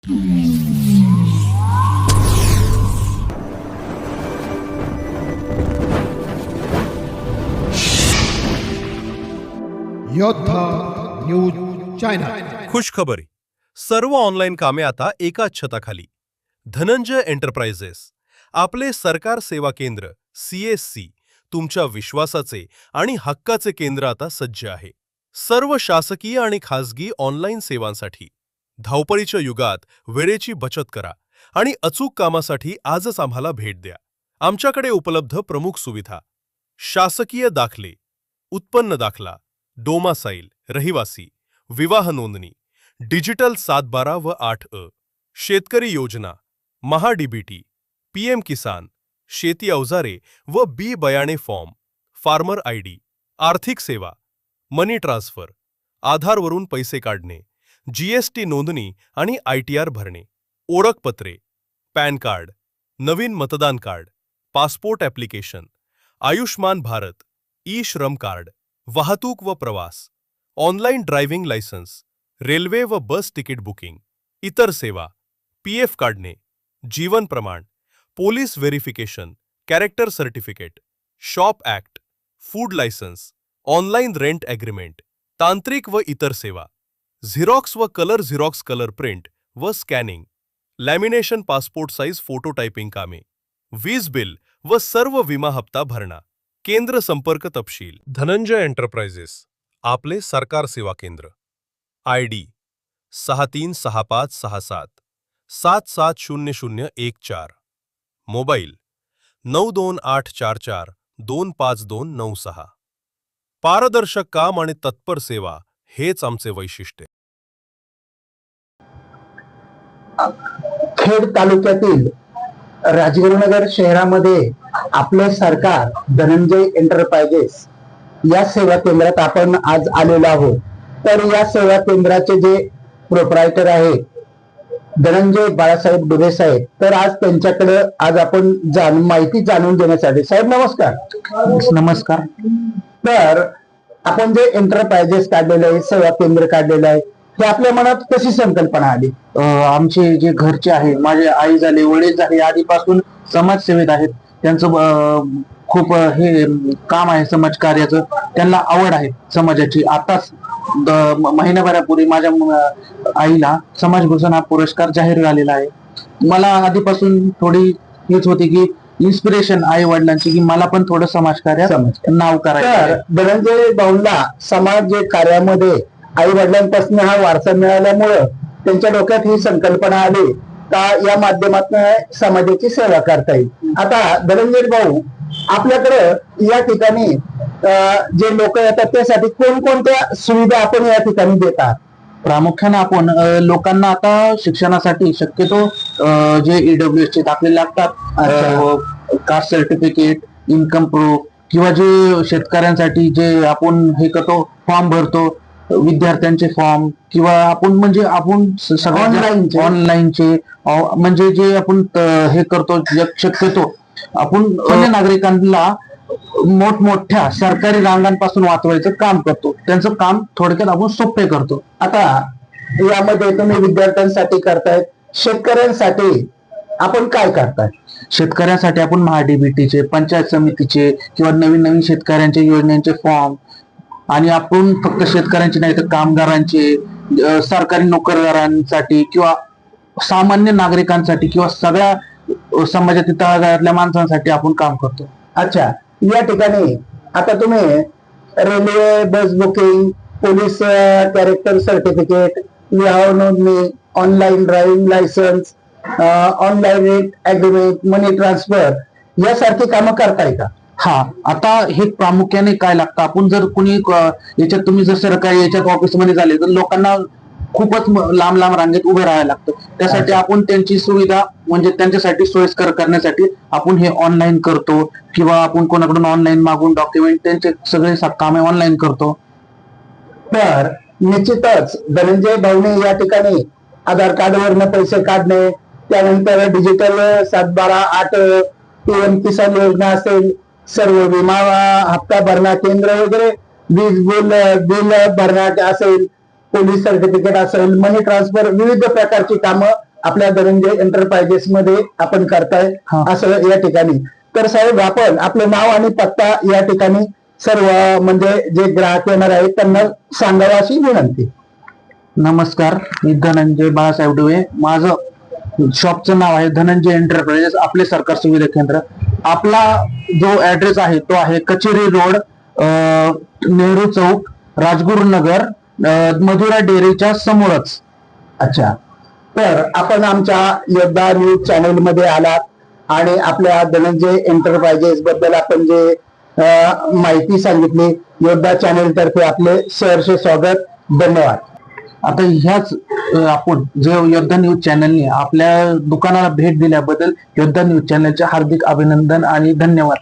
योद्धा news channel. खुशखबरी. सर्व ऑनलाईन कामे आता एकाच छताखाली. धनंजय एंटरप्राइजेस, आपले सरकार सेवा केंद्र CSC, तुमच्या विश्वासाचे आणि हक्काचे केंद्र आता सज्ज आहे. सर्व शासकीय आणि खासगी ऑनलाईन सेवांसाठी. धावपळीच्या युगात वेळेची बचत करा आणि अचूक कामासाठी आजच आम्हाला भेट द्या. आमच्याकडे उपलब्ध प्रमुख सुविधा: शासकीय दाखले, उत्पन्न दाखला, डोमासाईल, रहिवासी, विवाह नोंदणी, डिजिटल 712 व 8A, शेतकरी योजना, महा-DBT, PM किसान, शेती अवजारे व बी बयाणे फॉर्म, फार्मर ID, आर्थिक सेवा, मनी ट्रान्सफर, आधारवरून पैसे काढणे, GST नोंदणी आणि ITR भरणे, ओळखपत्रे, पॅन कार्ड, नवीन मतदान card, passport application, Ayushman Bharat, e-Shram card, वाहतूक व प्रवास, ऑनलाईन ड्रायव्हिंग लायसन्स, रेल्वे व बस तिकीट बुकिंग, इतर सेवा, PF काढणे, जीवन प्रमाण, police verification, character certificate, shop act, food licence, online rent agreement, तांत्रिक व इतर सेवा, झेरॉक्स व झेरॉक्स कलर प्रिंट व scanning, lamination, passport size photo typing कामे, वीज बिल व सर्व विमा हप्ता भरणा. केंद्र संपर्क तपशील: धनंजय एंटरप्राइजेस, आपले सरकार सेवा केंद्र. ID 636567 770014. मोबाईल 92844 25296. पारदर्शक काम आणि तत्पर सेवा हेच आमचे वैशिष्ट्य. खेड तालुक्यातील राजगुरुनगर शहरामध्ये आपले सरकार धनंजय एंटरप्राइजेस या सेवा केंद्रात आपण आज आलेलो आहोत. तर या सेवा केंद्राचे जे प्रोप्रायटर आहेत धनंजय बाळासाहेब डुबे साहेब, तर आज त्यांच्याकडे आपण माहिती जाणून घेण्यासाठी. साहेब नमस्कार. नमस्कार. तर आपण जे एंटरप्राइजेस काढलेलं आहे, सेवा केंद्र काढलेलं आहे, हे आपल्या मनात कशी संकल्पना आली? आमचे जे घरचे आहे, माझे आई झाले, वडील झाले, आधीपासून समाजसेवेत आहेत. त्यांचं खूप हे काम आहे समाजकार्याचं, त्यांना आवड आहे समाजाची. आताच महिन्याभरापूर्वी माझ्या आईला समाजभूषण हा पुरस्कार जाहीर झालेला आहे. मला आधीपासून थोडी हेच होती की इन्स्पिरेशन आई वडिलांची, की मला पण थोडं समाजकार्यात नाव करायचं. धनंजय भाऊंना समाज कार्यामध्ये आई वडिलांपासून हा वारसा मिळाल्यामुळं त्यांच्या डोक्यात ही संकल्पना आली का या माध्यमातून समाजाची सेवा करता येईल. आता धनंजय भाऊ, आपल्याकडे या ठिकाणी जे लोक येतात त्यासाठी कोणकोणत्या सुविधा आपण या ठिकाणी देतात? प्रामुख्याने आपण लोकांना आता शिक्षणासाठी शक्यतो जे EWS चे दाखले लागतात, कास्ट सर्टिफिकेट, इन्कम प्रूफ, किंवा जे शेतकऱ्यांसाठी जे आपण हे करतो फॉर्म भरतो, विद्यार्थ्यांचे फॉर्म, किंवा आपण सगळ्या ऑनलाईनचे म्हणजे जे आपण हे करतो, शक्यतो आपण नागरिकांना मोठमोठ्या सरकारी रांगांपासून वाचवायचं काम करतो. त्यांचं काम थोडक्यात आपण सोपे करतो. आता यामध्ये तुम्ही विद्यार्थ्यांसाठी करतायत, शेतकऱ्यांसाठी आपण काय करताय? शेतकऱ्यांसाठी आपण महा-DBTचे, पंचायत समितीचे किंवा नवीन शेतकऱ्यांच्या योजनांचे फॉर्म, आणि आपण फक्त शेतकऱ्यांचे नाही तर कामगारांचे, सरकारी नोकरदारांसाठी किंवा सामान्य नागरिकांसाठी किंवा सगळ्या समाजातील तळागाळातल्या माणसांसाठी आपण काम करतो. अच्छा, या ठिकाणी आता तुम्ही railway bus booking, police character certificate, विवाह नोंदणी, online driving licence, online rent agreement, money transfer यासारखी कामं करताय का? हा, आता हे प्रामुख्याने काय लागतं, आपण जर कुणी याच्यात तुम्ही जर सरकारी याच्यात ऑफिसमध्ये झाले तर लोकांना खूपच लांब रांगेत उभे राहायला लागतं. त्यासाठी आपण त्यांची सुविधा म्हणजे त्यांच्यासाठी सोयीस्कर करण्यासाठी आपण हे ऑनलाईन करतो, किंवा आपण कोणाकडून ऑनलाईन मागून डॉक्युमेंट त्यांचे सगळे कामे ऑनलाईन करतो. तर निश्चितच धनंजय भाऊने या ठिकाणी आधार कार्डवरनं पैसे काढणे, त्यानंतर डिजिटल 712 8 PM किसान योजना असेल, सर्व विमा हप्ता भरणा केंद्र वगैरे, वीज बिल भरणा असेल, पोलीस सर्टिफिकेट असेल, मनी ट्रान्सफर, विविध प्रकारची कामं आपल्या धनंजय एंटरप्राइजेस मध्ये आपण करताय हा. असं या ठिकाणी. तर साहेब आपण आपलं नाव आणि पत्ता या ठिकाणी सर्व म्हणजे जे ग्राहक येणार आहेत त्यांना सांगावं अशी विनंती. नमस्कार, मी धनंजय बाळासाहेब डुवे. माझं शॉपचं नाव आहे धनंजय एंटरप्राइजेस आपले सरकार सुविधा केंद्र. आपला जो ऍड्रेस आहे तो आहे कचेरी रोड, नेहरू चौक, राजगुरुनगर, मधुरा डेअरीच्या समोरच. अच्छा, तर आपण आमच्या योद्धा न्यूज चॅनल मध्ये आलात आणि आपल्या धनंजय एंटरप्राइजेस बद्दल आपण जे माहिती सांगितली, योद्धा चॅनल तर्फे आपले सहर्ष स्वागत. धन्यवाद. आता ह्याच आपण जे योद्धा न्यूज चॅनलने आपल्या दुकानाला भेट दिल्याबद्दल योद्धा न्यूज चॅनलचे हार्दिक अभिनंदन आणि धन्यवाद.